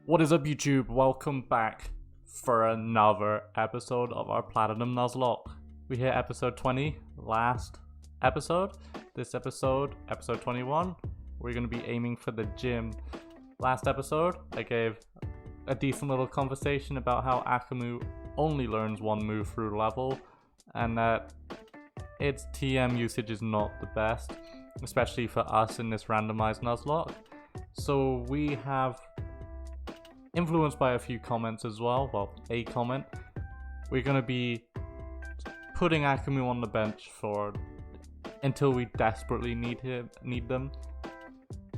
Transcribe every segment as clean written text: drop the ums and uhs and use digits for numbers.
What is up, YouTube? Welcome back for another episode of our Platinum Nuzlocke. We hit episode 20 last episode. This episode, episode 21, we're going to be aiming for the gym. Last episode, I gave a decent little conversation about how Akamu only learns one move through level, and that its TM usage is not the best, especially for us in this randomized Nuzlocke. So we have, influenced by a few comments as well, a comment, we're going to be putting Akamu on the bench for until we desperately need them.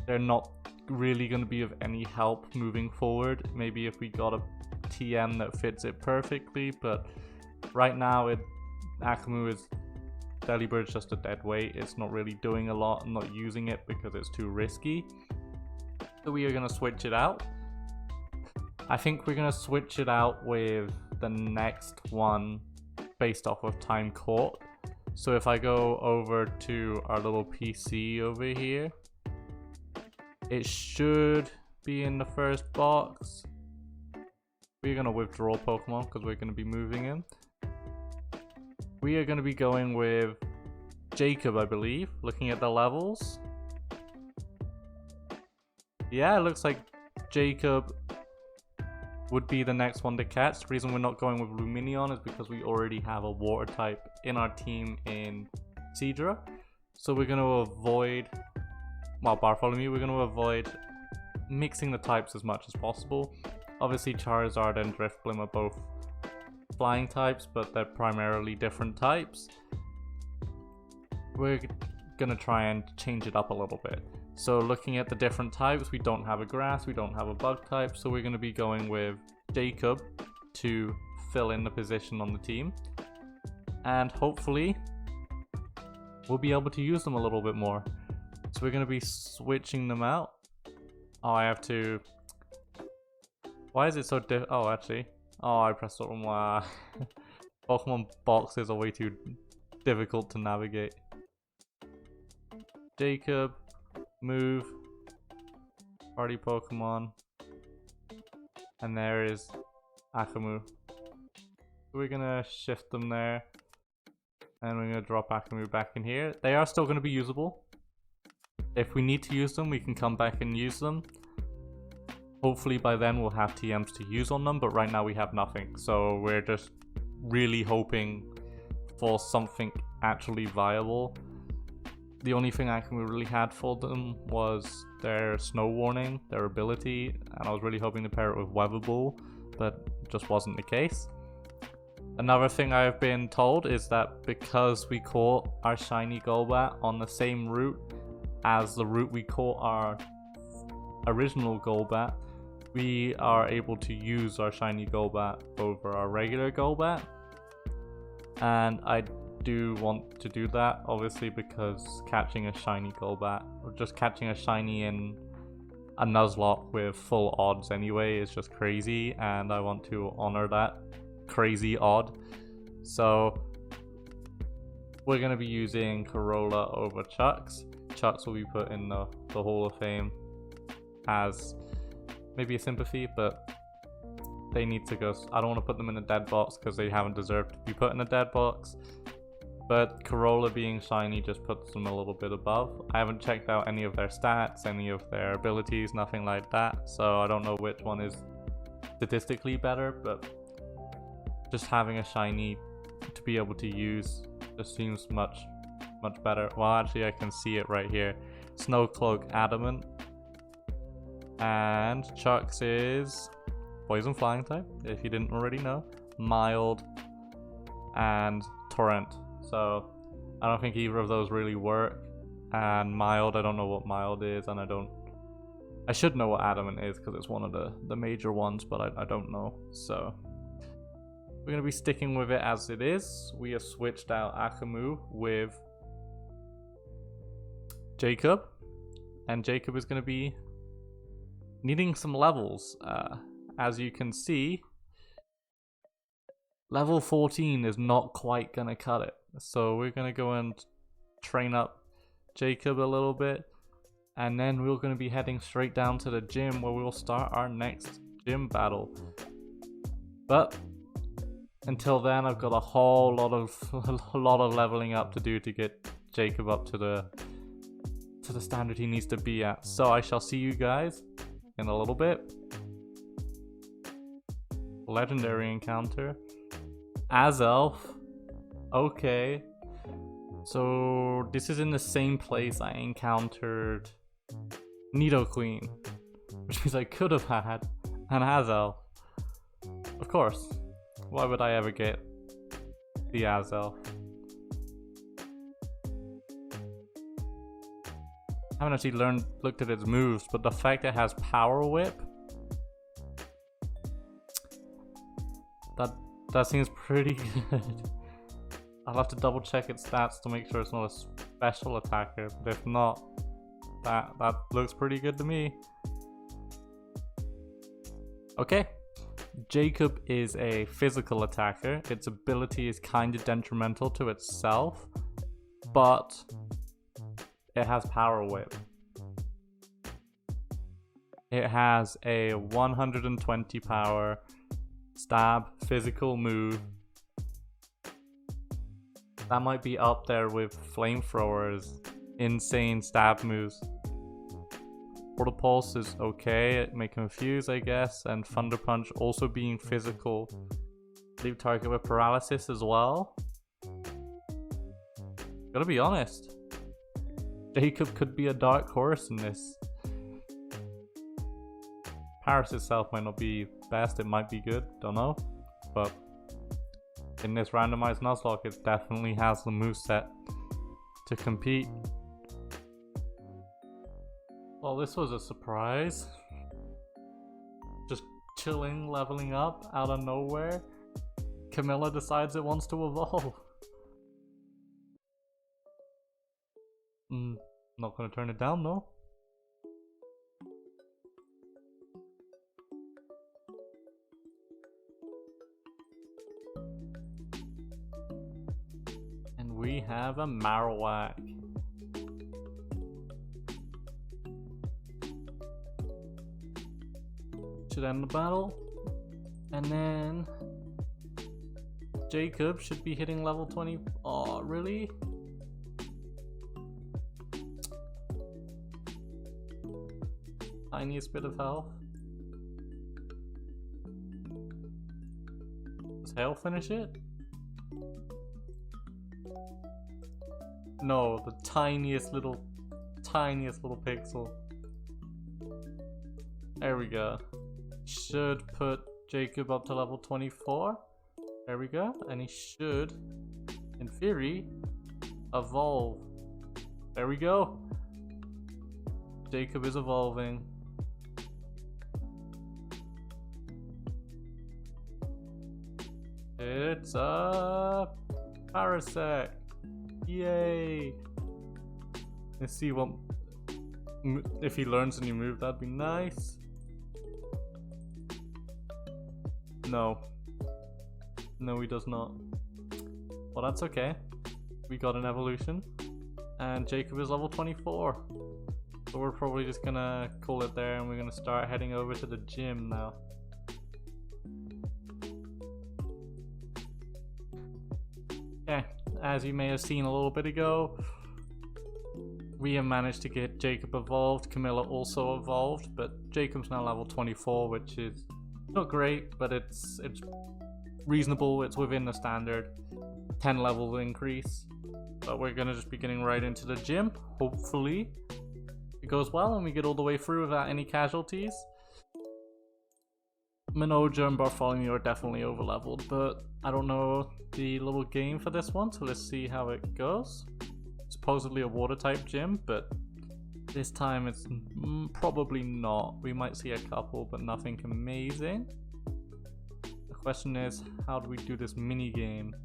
They're not really going to be of any help moving forward. Maybe if we got a TM that fits it perfectly, but right now Akamu is Delibird's just a dead weight. It's not really doing a lot. I'm not using it because it's too risky. So we are going to switch it out. I think we're going to switch it out with the next one based off of time caught. So if I go over to our little PC over here, it should be in the first box. We're going to withdraw Pokemon because we're going to be moving him. We are going to be going with Jacob, I believe, looking at the levels. Yeah, it looks like Jacob would be the next one to catch. The reason we're not going with Lumineon is because we already have a water type in our team in Seadra. So we're going to avoid, well, Bartholomew, we're going to avoid mixing the types as much as possible. Obviously Charizard and Drifblim are both flying types, but they're primarily different types. We're going to try and change it up a little bit. So looking at the different types, we don't have a grass, we don't have a bug type, so we're going to be going with Jacob to fill in the position on the team. And hopefully, we'll be able to use them a little bit more. So we're going to be switching them out. Oh, I have to... Why is it so Oh, actually. Oh, I pressed the wrong one. Pokemon boxes are way too difficult to navigate. Jacob. Move, party Pokemon, and there is Akamu. We're gonna shift them there, and we're gonna drop Akamu back in here. They are still gonna be usable. If we need to use them, we can come back and use them. Hopefully by then we'll have TMs to use on them, but right now we have nothing. So we're just really hoping for something actually viable. The only thing Akamu really had for them was their Snow Warning, their ability, and I was really hoping to pair it with Weather Ball, but it just wasn't the case. Another thing I've been told is that because we caught our shiny Golbat on the same route as the route we caught our original Golbat, we are able to use our shiny Golbat over our regular Golbat. And I do want to do that, obviously, because catching a shiny Golbat, or just catching a shiny in a Nuzlocke with full odds anyway, is just crazy, and I want to honor that crazy odd. So we're going to be using Corolla over Chucks. Chucks will be put in the Hall of Fame as maybe a sympathy, but they need to go. I don't want to put them in a dead box because they haven't deserved to be put in a dead box. But Corolla being shiny just puts them a little bit above. I haven't checked out any of their stats, any of their abilities, nothing like that. So I don't know which one is statistically better, but just having a shiny to be able to use just seems much better. Well, actually I can see it right here. Snowcloak Adamant. And Chucks is Poison Flying type, if you didn't already know. Mild and Torrent. So I don't think either of those really work. And Mild, I don't know what Mild is, and I should know what Adamant is because it's one of the major ones, but I don't know. So we're going to be sticking with it as it is. We have switched out Akamu with Jacob, and Jacob is going to be needing some levels. As you can see, level 14 is not quite going to cut it. So we're going to go and train up Jacob a little bit, and then we're going to be heading straight down to the gym where we'll start our next gym battle. But until then, I've got a whole lot of leveling up to do to get Jacob up to the standard he needs to be at. So I shall see you guys in a little bit. Legendary encounter. Azelf. Okay. So this is in the same place I encountered Nidoqueen, which means I could have had an Azelf. Of course. Why would I ever get the Azelf? I haven't actually looked at its moves, but the fact it has Power Whip, that seems pretty good. I'll have to double check its stats to make sure it's not a special attacker, but if not, that looks pretty good to me. Okay, Jacob is a physical attacker. Its ability is kind of detrimental to itself, but it has Power Whip. It has a 120 power stab physical move. That might be up there with Flamethrowers, insane stab moves. Portal Pulse is okay, it may confuse I guess, and Thunder Punch also being physical. Leave target with paralysis as well. Gotta be honest, Jacob could be a dark horse in this. Paris itself might not be best, it might be good, don't know. But in this randomized Nuzlocke, it definitely has the moveset to compete. Well, this was a surprise. Just chilling, leveling up out of nowhere. Camilla decides it wants to evolve. Not gonna turn it down, no. And we have a Marowak. Should end the battle. And then Jacob should be hitting level 20. Oh, really? Tiniest bit of health. Does Hail finish it? No, the tiniest little pixel. There we go. Should put Jacob up to level 24. There we go. And he should, in theory, evolve. There we go. Jacob is evolving. It's a Parasect. Yay! Let's see what if he learns a new move. That'd be nice. No, he does not. Well, that's okay. We got an evolution, and Jacob is level 24. So we're probably just gonna call it there, and we're gonna start heading over to the gym now. Okay, as you may have seen a little bit ago, we have managed to get Jacob evolved. Camilla also evolved, but Jacob's now level 24, which is not great, but it's reasonable. It's within the standard 10 level increase. But we're gonna just be getting right into the gym. Hopefully it goes well and we get all the way through without any casualties. Minoja and Bartholomew are definitely over leveled, but I don't know the little game for this one, so let's see how it goes. Supposedly a water type gym, but this time it's probably not. We might see a couple, but nothing amazing. The question is, how do we do this mini game?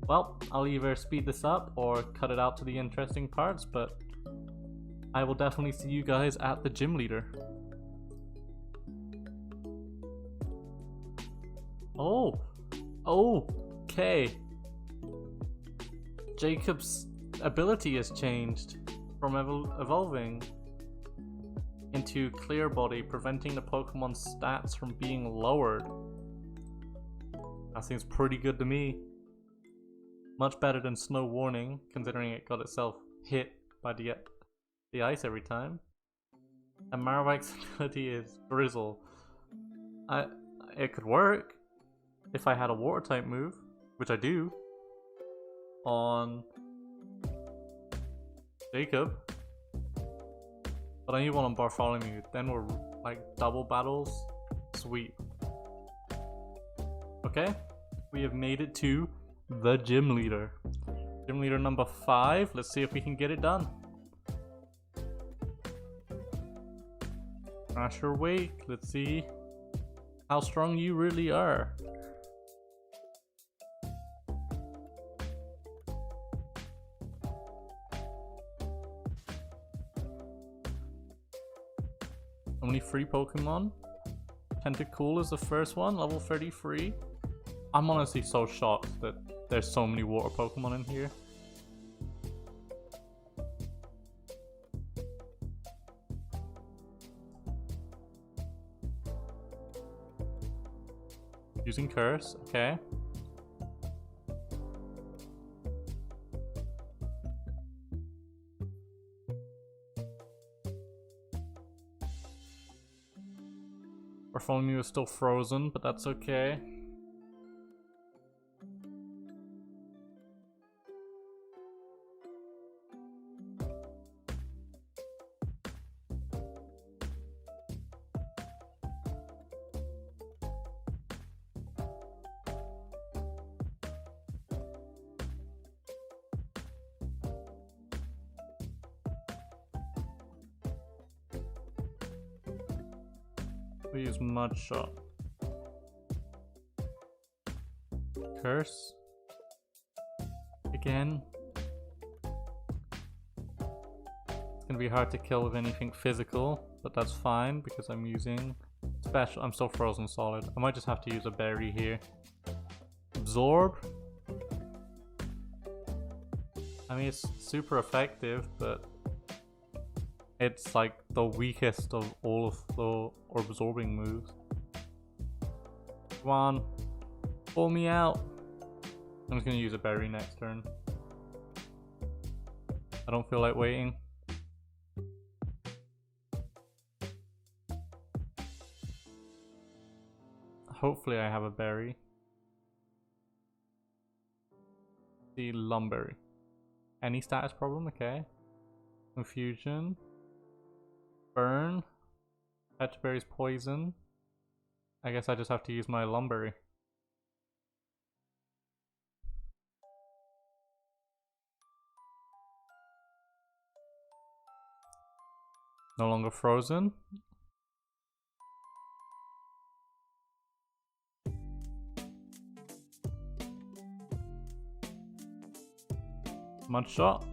Well, I'll either speed this up or cut it out to the interesting parts, but I will definitely see you guys at the gym leader. Oh, okay. Jacob's ability has changed from evolving. into Clear Body, preventing the Pokemon's stats from being lowered. That seems pretty good to me. Much better than Snow Warning, considering it got itself hit by the ice every time. And Marowak's ability is Drizzle. It could work if I had a water type move, which I do, on Jacob. But I need one on Bartholomew, then we're like double battles. Sweet. Okay, we have made it to the gym leader. Gym leader number 5. Let's see if we can get it done. Crash or Wake. Let's see how strong you really are. Only 3 Pokemon. Tentacool is the first one, level 33. I'm honestly so shocked that there's so many water Pokemon in here. Using Curse, okay. Bartholomew is still frozen, but that's okay. We use Mud Shot. Curse. Again. It's gonna be hard to kill with anything physical, but that's fine because I'm using special. I'm still frozen solid. I might just have to use a berry here. Absorb. I mean, it's super effective, but it's like the weakest of all of the absorbing moves. Come on, pull me out. I'm just gonna use a berry next turn. I don't feel like waiting. Hopefully I have a berry. The Lumberry. Any status problem? Okay. Confusion. Burn. Petraberry's poison. I guess I just have to use my Lumberry. No longer frozen. Mud Shot.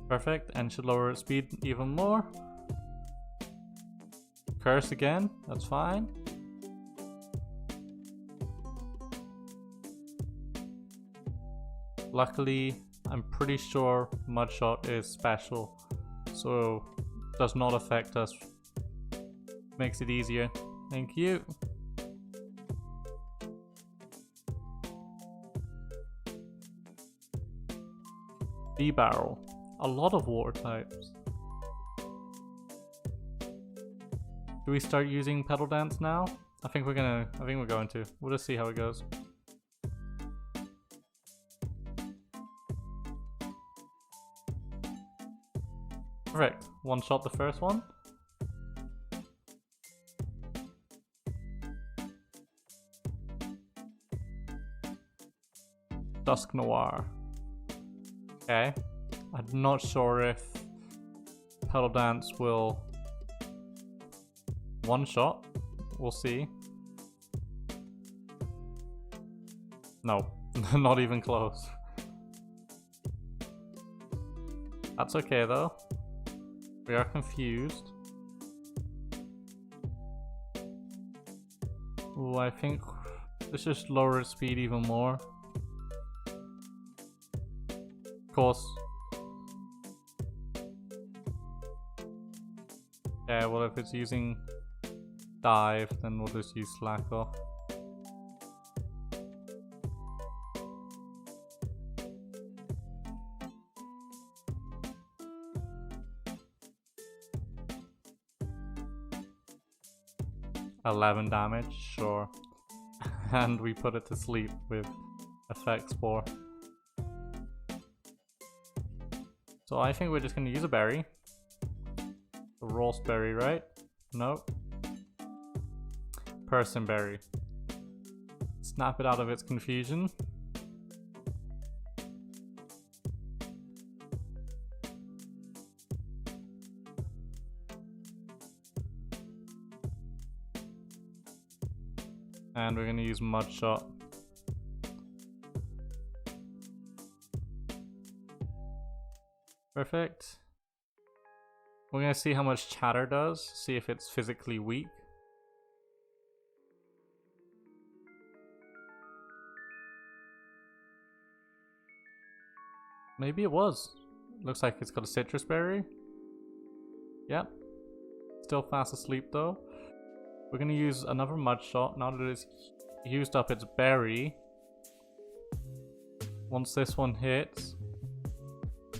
Perfect, and should lower its speed even more. Curse again, that's fine. Luckily, I'm pretty sure Mud Shot is special, so does not affect us. Makes it easier. Thank you. B-Barrel. A lot of water types. Do we start using Pedal Dance now? I think we're going to. We'll just see how it goes. Perfect. One shot the first one. Dusk Noir. Okay. I'm not sure if Pedal Dance will one shot. We'll see. No, not even close. That's okay though. We are confused. Ooh, I think let's just lower its speed even more. Of course, Yeah, well if it's using dive, then we'll just use slack off. $11 damage, sure. And we put it to sleep with effect spore. So I think we're just gonna use a berry. A roast berry, right? No. Person berry. Snap it out of its confusion. And we're gonna use mud shot. Perfect. We're gonna see how much chatter does, see if it's physically weak. Maybe it was. Looks like it's got a citrus berry. Yep. Still fast asleep though. We're gonna use another mud shot now that it's used up its berry. Once this one hits,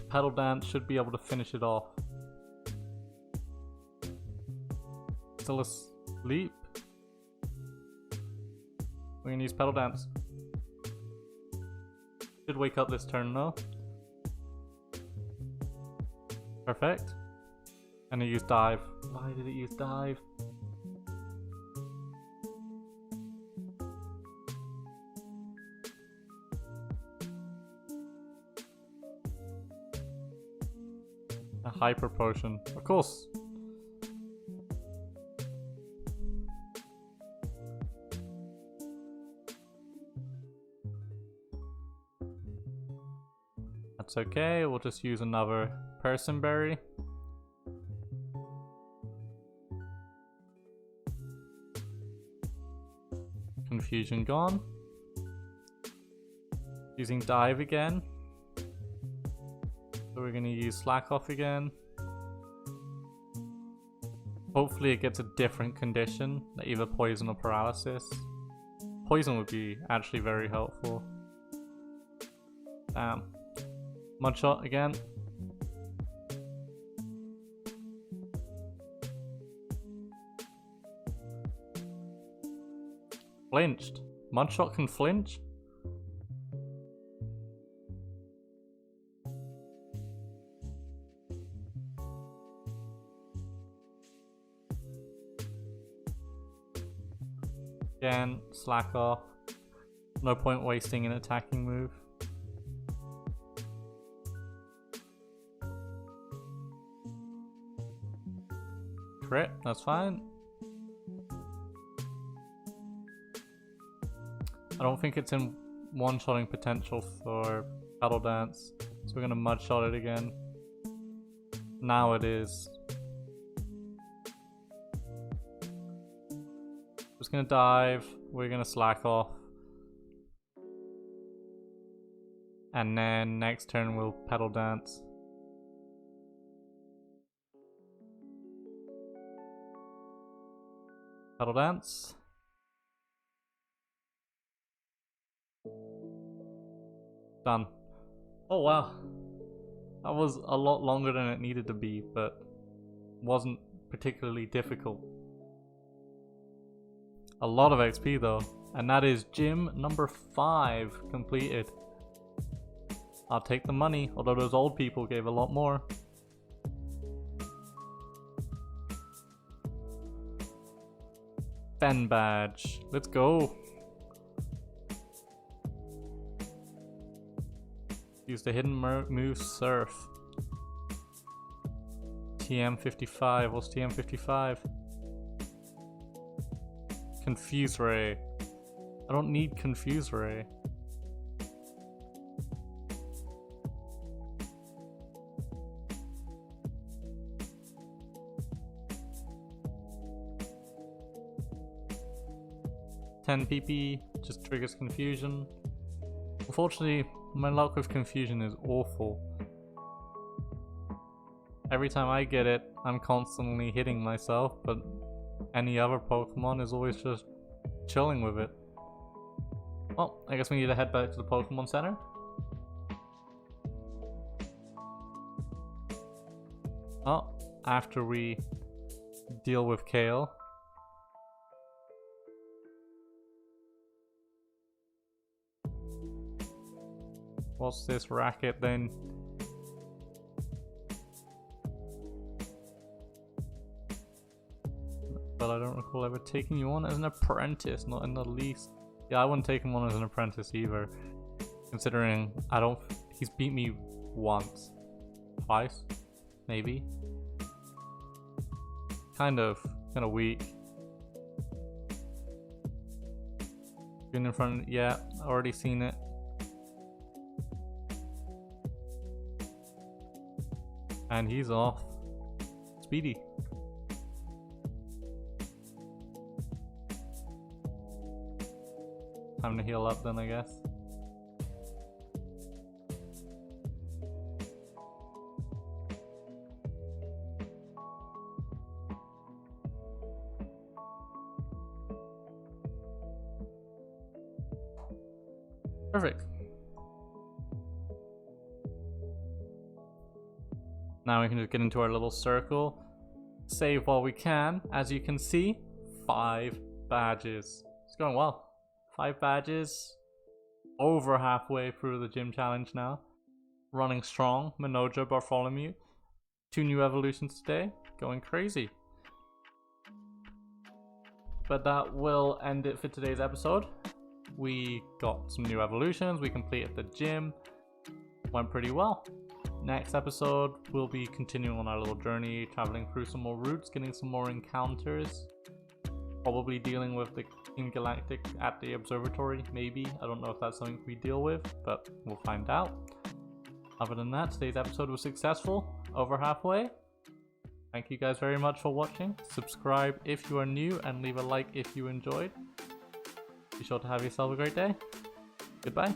Pedal Dance should be able to finish it off. Still asleep. We're gonna use Pedal Dance. Should wake up this turn though. Perfect. And it used dive. Why did it use dive? A hyper potion, of course. That's okay, we'll just use another person berry. Confusion gone. Using dive again. So we're gonna use slack off again. Hopefully it gets a different condition, like either poison or paralysis. Poison would be actually very helpful. Damn. Mud shot again. Flinched. Mud shot can flinch? Again, slack off. No point wasting an attacking move. Crit, that's fine. I don't think it's in one-shotting potential for Pedal Dance, so we're gonna mud shot it again. Now it is. Just gonna dive, we're gonna slack off. And then next turn we'll Pedal Dance. Pedal Dance. Done. Oh wow. That was a lot longer than it needed to be, but wasn't particularly difficult. A lot of XP though, and that is gym number 5 completed. I'll take the money, although those old people gave a lot more. Ben badge, let's go. Use the hidden move Surf. TM55, what's TM55? Confuse Ray. I don't need Confuse Ray. $10 PP just triggers confusion. Unfortunately, my luck with confusion is awful. Every time I get it, I'm constantly hitting myself, but any other Pokemon is always just chilling with it. Well, I guess we need to head back to the Pokemon Center. Oh, after we deal with Kale. What's this racket then? But I don't recall ever taking you on as an apprentice, not in the least. Yeah, I wouldn't take him on as an apprentice either. Considering he's beat me once. Twice? Maybe? Kind of weak. Been in front, yeah, already seen it. And he's off. Speedy. Time to heal up then, I guess. Perfect. Now we can just get into our little circle. Save while we can. As you can see, 5 badges. It's going well. 5 badges. Over halfway through the gym challenge now. Running strong. Minoja, Bartholomew. 2 new evolutions today. Going crazy. But that will end it for today's episode. We got some new evolutions. We completed the gym. Went pretty well. Next episode, we'll be continuing on our little journey, traveling through some more routes, getting some more encounters. Probably dealing with the King Galactic at the observatory, maybe. I don't know if that's something we deal with, but we'll find out. Other than that, today's episode was successful, over halfway. Thank you guys very much for watching. Subscribe if you are new and leave a like if you enjoyed. Be sure to have yourself a great day. Goodbye.